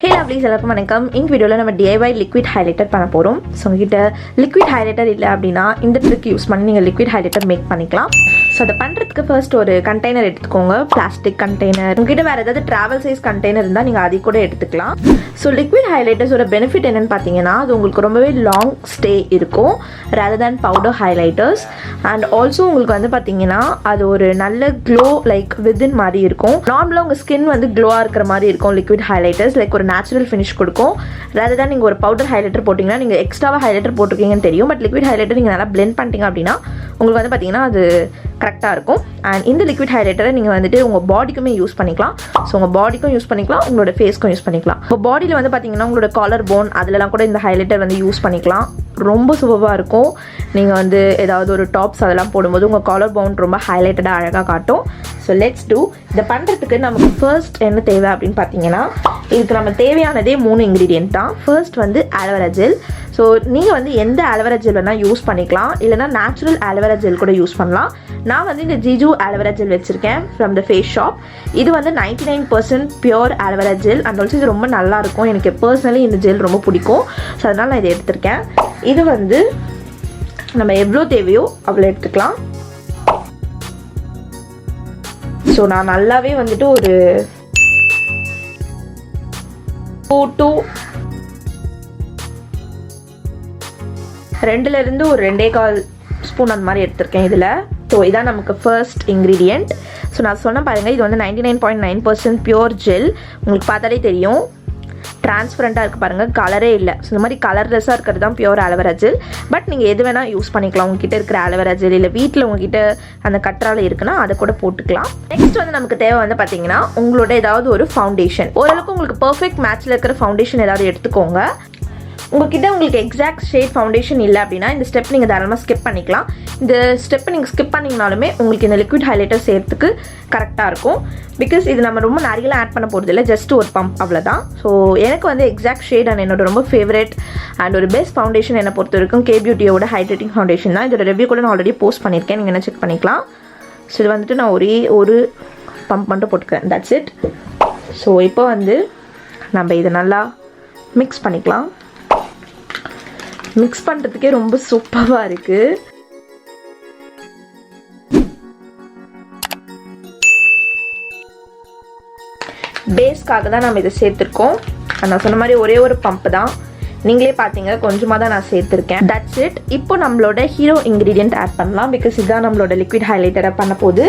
Hey lovelies, welcome வணக்கம். இந்த வீடியோல நம்ம DIY liquid highlighter பண்ண போறோம். சோ உங்ககிட்ட liquid highlighter இல்ல அப்படினா இந்த ட்ரிக் யூஸ் பண்ணி நீங்க liquid highlighter மேக் பண்ணிக்கலாம். சோ அத பண்றதுக்கு ஃபர்ஸ்ட் ஒரு கண்டெய்னர் எடுத்துக்கோங்க. Plastic container. உங்ககிட்ட வேற ஏதாவது travel size கண்டெய்னர் இருந்தா நீங்க அதை கூட எடுத்துக்கலாம். சோ liquid highlighters ஓட பெனிஃபிட் என்னன்னு பாத்தீங்கன்னா அது உங்களுக்கு ரொம்பவே லாங் ஸ்டே இருக்கும் rather than powder highlighters and also உங்களுக்கு வந்து பாத்தீங்கன்னா அது ஒரு நல்ல glow like within மாதிரி இருக்கும். நார்மலா உங்க skin வந்து glow-ஆ இருக்கிற மாதிரி இருக்கும் liquid highlighters like ஒரு natural finish கொடுக்கும் rather than நீங்க ஒரு பவுடர் ஹைலைட்டர் போட்டீங்கன்னா நீங்க எக்ஸ்ட்ராவா ஹைலைட்டர் போட்டுருக்கீங்கன்னு தெரியும் பட் லிக்விட் ஹைலைட்டர் நீங்க நல்லா blend பண்ணிட்டீங்க அப்படின்னா உங்களுக்கு வந்து பாத்தீங்கன்னா அது கரெக்டா இருக்கும் and இந்த லிக்விட் ஹைலைட்டரை நீங்க வந்துட்டு உங்க பாடிக்குமே யூஸ் பண்ணிக்கலாம் சோ உங்க பாடிக்கும் யூஸ் பண்ணிக்கலாம் உங்களோட ஃபேஸ்க்கும் யூஸ் பண்ணிக்கலாம் உங்க பாடியில வந்து பாத்தீங்கன்னா உங்களோட காலர் போன் அதெல்லாம் கூட இந்த ஹைலைட்டர் வந்து யூஸ் பண்ணிக்கலாம் ரொம்ப சூப்பரா இருக்கும் நீங்க வந்து ஏதாவது ஒரு டாப்ஸ் அதெல்லாம் போடும்போது உங்க காலர் போன் ரொம்ப ஹைலைட்டடா அழகா காட்டும் சோ லெட்ஸ் டு இத பண்றதுக்கு நமக்கு ஃபர்ஸ்ட் என்ன தேவை அப்படினு பாத்தீங்கன்னா இதுக்கு நம்ம தேவையானதே 3 இன்கிரிடியன்ட் தான் ஃபர்ஸ்ட் வந்து ஆலோவேரா ஜெல் ஸோ நீங்கள் வந்து எந்த ஆலோவேரா ஜெல் வேணால் யூஸ் பண்ணிக்கலாம் இல்லைனா நேச்சுரல் ஆலோவேரா ஜெல் கூட யூஸ் பண்ணலாம் நான் வந்து இந்த ஜிஜு ஆலோவேரா ஜெல் வச்சுருக்கேன் ஃப்ரம் த ஃபேஸ் ஷாப் இது வந்து 99% pure aloe vera gel and also இது ரொம்ப நல்லாயிருக்கும் எனக்கு பர்சனலி இந்த ஜெல் ரொம்ப பிடிக்கும் ஸோ அதனால் நான் இதை எடுத்திருக்கேன் இது வந்து நம்ம எவ்வளோ தேவையோ அவ்வளோ எடுத்துக்கலாம் ஸோ நான் நல்லாவே வந்துட்டு ஒரு 2 ஒரு 2.25 ஸ்பூன் அந்த மாதிரி எடுத்திருக்கேன் இதில் ஸோ இதான் நமக்கு ஃபர்ஸ்ட் இன்க்ரீடியன்ட் ஸோ நான் சொன்ன பாருங்கள் இது வந்து 99.9% பியூர் ஜெல் உங்களுக்கு பார்த்தாலே தெரியும் டிரான்ஸ்பரண்டாக இருக்குது பாருங்கள் கலரே இல்லை ஸோ இந்த மாதிரி கலர்லெஸ்ஸாக இருக்கிறது தான் பியூர் ஆலோவேரா ஜெல் பட் நீங்கள் எது வேணால் யூஸ் பண்ணிக்கலாம் உங்ககிட்ட இருக்கிற ஆலோவேரா ஜெல் இல்லை வீட்டில் உங்ககிட்ட அந்த கற்றாழை இருக்குன்னா அதை கூட போட்டுக்கலாம் நெக்ஸ்ட் வந்து நமக்கு தேவை வந்து பார்த்தீங்கன்னா உங்களோட ஏதாவது ஒரு ஃபவுண்டேஷன் ஓரளவுக்கு உங்களுக்கு பர்ஃபெக்ட் மேட்ச்சில் இருக்கிற ஃபவுண்டேஷன் ஏதாவது எடுத்துக்கோங்க உங்ககிட்ட உங்களுக்கு எக்ஸாக்ட் ஷேட் ஃபவுண்டேஷன் இல்லை அப்படின்னா இந்த ஸ்டெப் நீங்கள் தாராளமாக ஸ்கிப் பண்ணிக்கலாம் இந்த ஸ்டெப்பை நீங்கள் ஸ்கிப் பண்ணிங்கனாலுமே உங்களுக்கு இந்த லிக்விட் ஹைலைட்டர் செய்யறதுக்கு கரெக்டாக இருக்கும் பிகாஸ் இது நம்ம ரொம்ப நிறையலாம் ஆட் பண்ண போகிறது இல்லை ஜஸ்ட் ஒரு பம்ப் அவ்வளோதான் ஸோ எனக்கு வந்து எக்ஸாக்ட் ஷேட் அண்ட் என்னோட ரொம்ப ஃபேவரட் அண்ட் ஒரு பெஸ்ட் ஃபவுண்டேஷன் என்னை பொறுத்த வரைக்கும் கே பியூட்டியோட ஹைட்ரேட்டிங் ஃபவுண்டேஷன் தான் இதோட ரிவ்யூ கூட நான் ஆல்ரெடி போஸ்ட் பண்ணியிருக்கேன் நீங்கள் என்ன செக் பண்ணிக்கலாம் ஸோ இது வந்துட்டு நான் ஒரே ஒரு பம்ப் மட்டும் போட்டுக்கிறேன் தட்ஸ் இட் ஸோ இப்போ வந்து நம்ம இதை நல்லா மிக்ஸ் பண்ணிக்கலாம் மிக்ஸ் பண்ணுறதுக்கே ரொம்ப சூப்பராக இருக்குது பேஸ்க்காக தான் நம்ம இதை சேர்த்துருக்கோம் நான் சொன்ன மாதிரி ஒரே ஒரு பம்ப் தான் நீங்களே பார்த்தீங்க கொஞ்சமாக தான் நான் சேர்த்துருக்கேன் தட்ஸ் இட் இப்போ நம்மளோட ஹீரோ இன்க்ரீடியன்ட் ஆட் பண்ணலாம் பிகாஸ் இதுதான் நம்மளோட லிக்விட் ஹைலைட்டரை பண்ண போது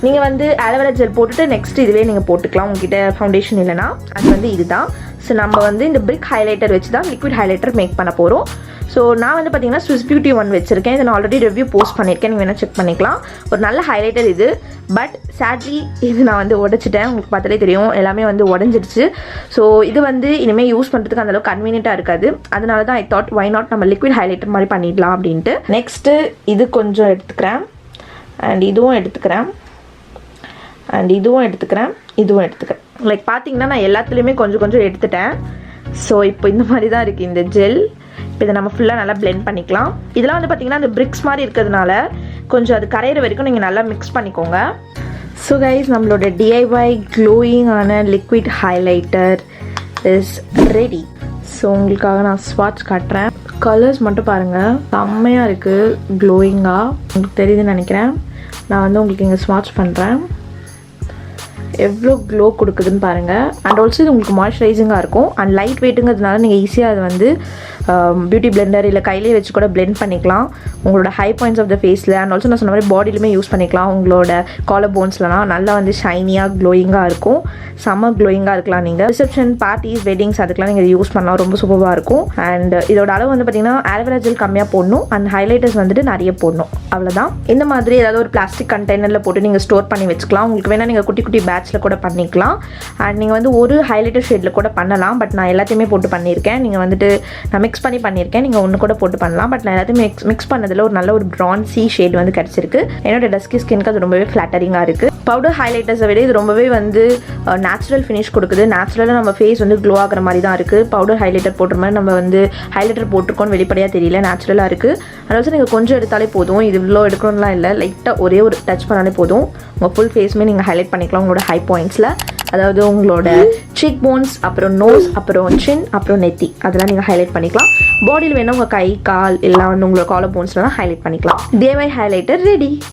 நீங்கள் வந்து ஆலோவேரா ஜெல் போட்டுட்டு நெக்ஸ்ட் இதுவே நீங்கள் போட்டுக்கலாம் உங்ககிட்ட ஃபவுண்டேஷன் இல்லைனா அது வந்து இதுதான் ஸோ நம்ம வந்து இந்த பிரிக் ஹைலைட்டர் வச்சு தான் லிக்விட் ஹைலைட்டர் மேக் பண்ண போகிறோம் ஸோ நான் வந்து பார்த்தீங்கன்னா ஸ்விஸ் பியூட்டி ஒன் வச்சுருக்கேன் இதை நான் ஆல்ரெடி ரிவ்யூ போஸ்ட் பண்ணியிருக்கேன் நீங்கள் வேணால் செக் பண்ணிக்கலாம் ஒரு நல்ல ஹைலைட்டர் இது பட் சேட்லி இது நான் வந்து உடச்சிட்டேன் உங்களுக்கு பார்த்தாலே தெரியும் எல்லாமே வந்து உடஞ்சிடுச்சு ஸோ இது வந்து இனிமேல் யூஸ் பண்ணுறதுக்கு அந்தளவுக்கு கன்வீனியண்ட்டாக இருக்காது அதனால தான் ஐ தாட் வை நாட் நம்ம லிக்விட் ஹைலைட்டர் மாதிரி பண்ணிடலாம் அப்படின்ட்டு நெக்ஸ்ட்டு இது கொஞ்சம் எடுத்துக்கிறேன் அண்ட் இதுவும் எடுத்துக்கிறேன் அண்ட் இதுவும் எடுத்துக்கிறேன் இதுவும் எடுத்துக்கிறேன் லைக் பார்த்தீங்கன்னா நான் எல்லாத்துலேயுமே கொஞ்சம் கொஞ்சம் எடுத்துட்டேன் ஸோ இப்போ இந்த மாதிரி தான் இருக்குது இந்த ஜெல் இப்போ இதை நம்ம ஃபுல்லாக நல்லா பிளெண்ட் பண்ணிக்கலாம் இதெல்லாம் வந்து பார்த்தீங்கன்னா அந்த பிரிக்ஸ் மாதிரி இருக்கிறதுனால கொஞ்சம் அது கரையிற வரைக்கும் நீங்கள் நல்லா மிக்ஸ் பண்ணிக்கோங்க ஸோ கைஸ் நம்மளோட DIY க்ளோயிங் ஆன liquid highlighter is ready so உங்களுக்காக நான் ஸ்வாட்ச் காட்டுறேன் கலர்ஸ் மட்டும் பாருங்கள் செம்மையாக இருக்குது க்ளோயிங்காக உங்களுக்கு தெரியுதுன்னு நினைக்கிறேன் நான் வந்து உங்களுக்கு இங்கே ஸ்வாட்ச் பண்ணுறேன் எவ்வளோ க்ளோ கொடுக்குதுன்னு பாருங்கள் அண்ட் ஆல்சோ இது உங்களுக்கு மாய்ஸ்சரைசிங்காக இருக்கும் அண்ட் லைட் வெயிட்டுங்கிறதுனால நீங்கள் ஈஸியாக அது வந்து பியூட்டி பிளெண்டர் இல்லை கையிலே வச்சு கூட பிளெண்ட் பண்ணிக்கலாம் உங்களோட ஹை பாயிண்ட்ஸ் ஆஃப் த ஃபேஸில் அண்ட் ஆல்சோ நான் சொன்ன மாதிரி பாடியிலுமே யூஸ் பண்ணிக்கலாம் உங்களோட காலர் போன்ஸ்லாம் நல்லா வந்து ஷைனியாக க்ளோயிங்காக இருக்கும் செம்ம க்ளோயிங்காக இருக்கலாம் நீங்கள் ரிசப்ஷன் பார்ட்டிஸ் வெட்டிங்ஸ் அதுக்கெலாம் நீங்கள் யூஸ் பண்ணலாம் ரொம்ப சூப்பராக இருக்கும் அண்ட் இதோட அளவு வந்து பார்த்தீங்கன்னா ஆலோவேரா ஜெல் கம்மியாக போடணும் அண்ட் ஹைலைட்டர்ஸ் வந்துட்டு நிறைய போடணும் அவ்வளோதான் இந்த மாதிரி ஏதாவது ஒரு பிளாஸ்டிக் கண்டெய்னரில் போட்டு நீங்கள் ஸ்டோர் பண்ணி வச்சுக்கலாம் உங்களுக்கு வேணால் நீங்கள் குட்டி குட்டி பேட்ச்சில் கூட பண்ணிக்கலாம் அண்ட் நீங்கள் வந்து ஒரு ஹைலைட்டர் ஷேடில் கூட பண்ணலாம் பட் நான் எல்லாத்தையுமே போட்டு பண்ணியிருக்கேன் நீங்கள் வந்துட்டு நான் மிக்ஸ் பண்ணி பண்ணியிருக்கேன் நீங்கள் ஒன்று கூட போட்டு பண்ணலாம் பட் நான் எல்லாத்தையுமே மிக்ஸ் பண்ணதில் ஒரு நல்ல ஒரு ப்ரான்சி ஷேட் வந்து கிடச்சிருக்கு என்னோட டஸ்கி ஸ்கின்க்கு அது ரொம்பவே ஃப்ளாட்டரிங்காக இருக்குது பவுடர் ஹைலைட்டர்ஸை விட இது ரொம்பவே வந்து நேச்சுரல் ஃபினிஷ் கொடுக்குது நேச்சுரலாக நம்ம ஃபேஸ் வந்து க்ளோ ஆகிற மாதிரி தான் இருக்குது பவுடர் ஹைலைட்டர் போடுற மாதிரி நம்ம வந்து ஹைலைட்டர் போட்டிருக்கோன்னு வெளிப்படையாக தெரியல நேச்சுரலாக இருக்குது அதனால நீங்கள் கொஞ்சம் எடுத்தாலே போதும் இது இவ்வளோ எடுக்கணும்லாம் இல்லை லைட்டாக ஒரே ஒரு டச் பண்ணாலே போதும் உங்கள் ஃபுல் ஃபேஸுமே நீங்கள் ஹைலைட் பண்ணிக்கலாம் உங்களோட ஹை பாயிண்ட்ஸில் அதாவது உங்களோட சிக் போன்ஸ், அப்புறம் நோஸ், அப்புறம் சின், அப்புறம் நெத்தி, அதெல்லாம் நீங்கள் ஹைலைட் பண்ணிக்கலாம். பாடியில் வேணும் உங்கள் கை கால் இல்லை வந்து உங்களோட காலர் போன்ஸ்லாம் ஹைலைட் பண்ணிக்கலாம். DIY highlighter ready.